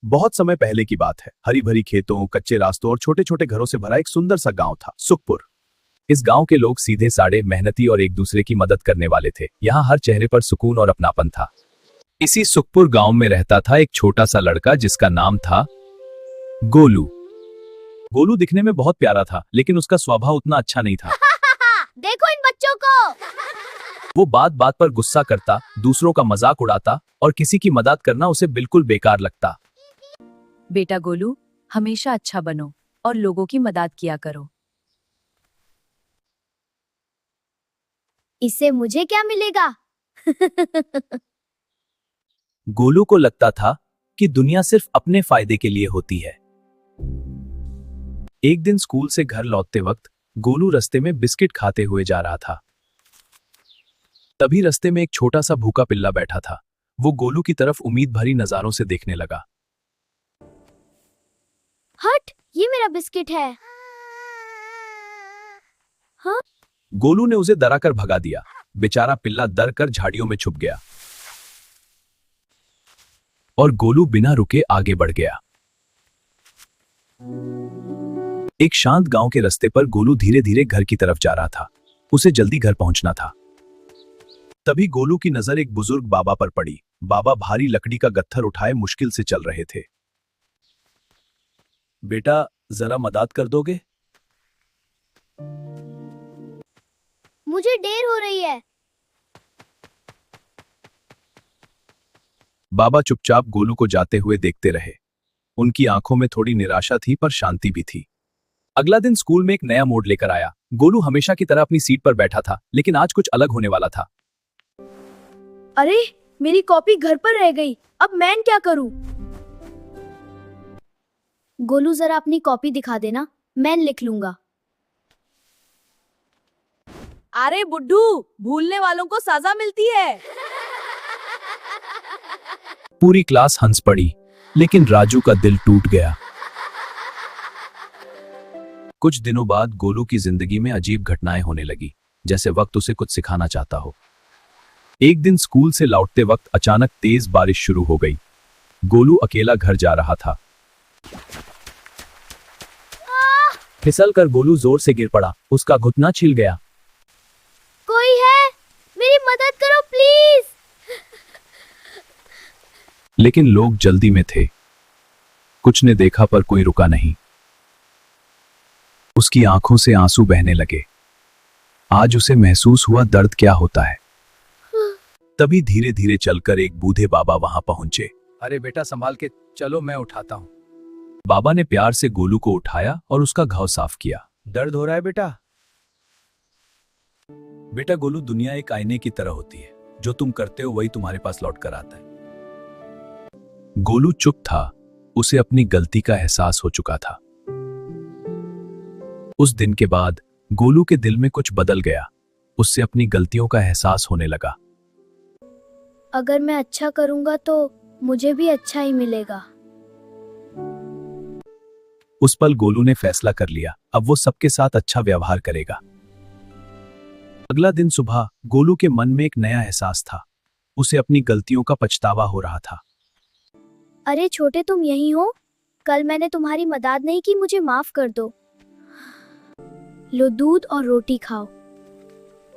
बहुत समय पहले की बात है। हरी भरी खेतों, कच्चे रास्तों और छोटे छोटे घरों से भरा एक सुंदर सा गांव था, सुखपुर। इस गांव के लोग सीधे साधे, मेहनती और एक दूसरे की मदद करने वाले थे। यहाँ हर चेहरे पर सुकून और अपनापन था। इसी सुखपुर गांव में रहता था एक छोटा सा लड़का जिसका नाम था गोलू। गोलू दिखने में बहुत प्यारा था, लेकिन उसका स्वभाव उतना अच्छा नहीं था। देखो इन बच्चों को। वो बात बात पर गुस्सा करता, दूसरों का मजाक उड़ाता और किसी की मदद करना उसे बिल्कुल बेकार लगता। बेटा गोलू, हमेशा अच्छा बनो और लोगों की मदद किया करो। इससे मुझे क्या मिलेगा? गोलू को लगता था कि दुनिया सिर्फ अपने फायदे के लिए होती है। एक दिन स्कूल से घर लौटते वक्त गोलू रास्ते में बिस्किट खाते हुए जा रहा था। तभी रास्ते में एक छोटा सा भूखा पिल्ला बैठा था। वो गोलू की तरफ उम्मीद भरी नजारों से देखने लगा। हट, ये मेरा बिस्किट है। हाँ? गोलू ने उसे डराकर भगा दिया। बेचारा पिल्ला डर कर झाड़ियों में छुप गया और गोलू बिना रुके आगे बढ़ गया। एक शांत गांव के रास्ते पर गोलू धीरे धीरे घर की तरफ जा रहा था। उसे जल्दी घर पहुंचना था। तभी गोलू की नजर एक बुजुर्ग बाबा पर पड़ी। बाबा भारी लकड़ी का गट्ठर उठाए मुश्किल से चल रहे थे। बेटा, जरा मदद कर दोगे? मुझे देर हो रही है। बाबा चुपचाप गोलू को जाते हुए देखते रहे। उनकी आंखों में थोड़ी निराशा थी, पर शांति भी थी। अगला दिन स्कूल में एक नया मोड़ लेकर आया। गोलू हमेशा की तरह अपनी सीट पर बैठा था, लेकिन आज कुछ अलग होने वाला था। अरे, मेरी कॉपी घर पर रह गई। अब मैं क्या करूं? गोलू, जरा अपनी कॉपी दिखा देना, मैं लिख लूंगा। अरे बुड्ढू, भूलने वालों को सजा मिलती है। पूरी क्लास हंस पड़ी, लेकिन राजू का दिल टूट गया। कुछ दिनों बाद गोलू की जिंदगी में अजीब घटनाएं होने लगी, जैसे वक्त उसे कुछ सिखाना चाहता हो। एक दिन स्कूल से लौटते वक्त अचानक तेज बारिश शुरू हो गई। गोलू अकेला घर जा रहा था। फिसल कर गोलू जोर से गिर पड़ा। उसका घुटना छिल गया। कोई है? मेरी मदद करो प्लीज। लेकिन लोग जल्दी में थे। कुछ ने देखा पर कोई रुका नहीं। उसकी आंखों से आंसू बहने लगे। आज उसे महसूस हुआ दर्द क्या होता है। तभी धीरे धीरे चलकर एक बूढ़े बाबा वहां पहुंचे। अरे बेटा, संभाल के चलो, मैं उठाता हूं। बाबा ने प्यार से गोलू को उठाया और उसका घाव साफ किया। दर्द हो रहा है बेटा? बेटा गोलू, दुनिया एक आईने की तरह होती है। जो तुम करते हो वही तुम्हारे पास लौट कर आता है। गोलू चुप था। उसे अपनी गलती का एहसास हो चुका था। उस दिन के बाद गोलू के दिल में कुछ बदल गया। उससे अपनी गलतियों का एहसास होने लगा। अगर मैं अच्छा करूंगा तो मुझे भी अच्छा ही मिलेगा। उस पल गोलू ने फैसला कर लिया, अब वो सबके साथ अच्छा व्यवहार करेगा। अगला दिन सुबह गोलू के मन में एक नया एहसास था। उसे अपनी गलतियों का पछतावा हो रहा था। अरे छोटे, तुम यहीं हो? कल मैंने तुम्हारी मदद नहीं की, मुझे माफ कर दो। लो, दूध और रोटी खाओ।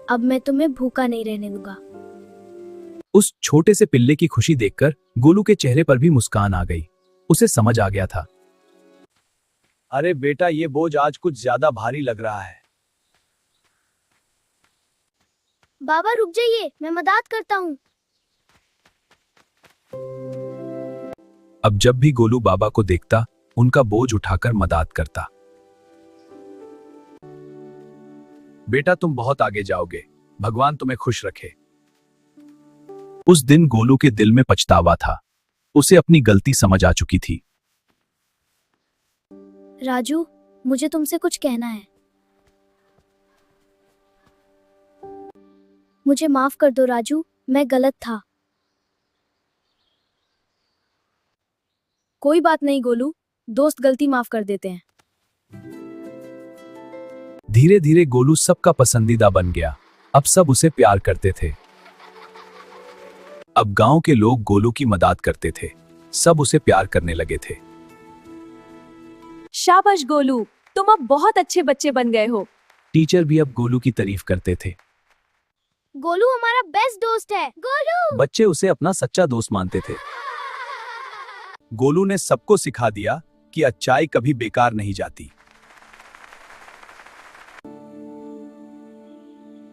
अब मैं तुम्हें भूखा नहीं रहने दूंगा। उस छोटे से पिल्ले की खुशी देखकर गोलू के चेहरे पर भी मुस्कान आ गई। उसे समझ आ गया था। अरे बेटा, ये बोझ आज कुछ ज्यादा भारी लग रहा है। बाबा रुक जाइए, मैं मदद करता हूँ। अब जब भी गोलू बाबा को देखता, उनका बोझ उठाकर मदद करता। बेटा, तुम बहुत आगे जाओगे। भगवान तुम्हें खुश रखे। उस दिन गोलू के दिल में पछतावा था। उसे अपनी गलती समझ आ चुकी थी। राजू, मुझे तुमसे कुछ कहना है। मुझे माफ कर दो राजू, मैं गलत था। कोई बात नहीं गोलू, दोस्त गलती माफ कर देते हैं। धीरे धीरे गोलू सबका पसंदीदा बन गया। अब सब उसे प्यार करते थे। अब गांव के लोग गोलू की मदद करते थे। सब उसे प्यार करने लगे थे। शाबाश गोलू, तुम अब बहुत अच्छे बच्चे बन गए हो। टीचर भी अब गोलू की तारीफ करते थे। गोलू हमारा बेस्ट दोस्त है। गोलू बच्चे उसे अपना सच्चा दोस्त मानते थे। गोलू ने सबको सिखा दिया कि अच्छाई कभी बेकार नहीं जाती।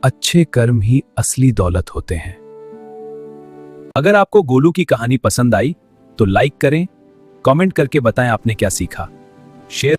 अच्छे कर्म ही असली दौलत होते हैं। अगर आपको गोलू की कहानी पसंद आई तो लाइक करें, कमेंट करके बताएं आपने क्या सीखा। शेयर